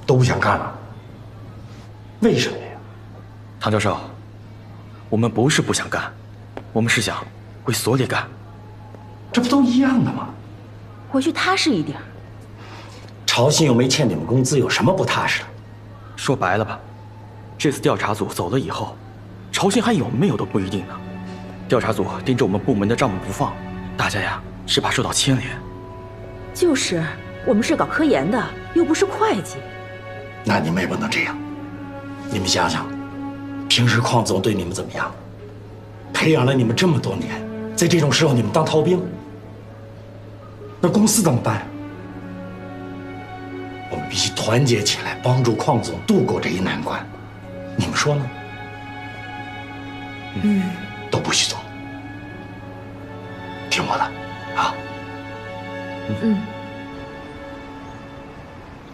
都不想干了。为什么呀？唐教授，我们不是不想干，我们是想回所里干。这不都一样的吗？回去踏实一点。朝信又没欠你们工资，有什么不踏实的？说白了吧，这次调查组走了以后，朝信还有没有都不一定呢。调查组盯着我们部门的账目不放，大家呀是怕受到牵连。就是，我们是搞科研的，又不是会计。那你们也不能这样。你们想想，平时邝总对你们怎么样？培养了你们这么多年，在这种时候你们当逃兵，那公司怎么办？我们必须团结起来，帮助邝总度过这一难关。你们说呢？都不许走，听我的，啊。嗯。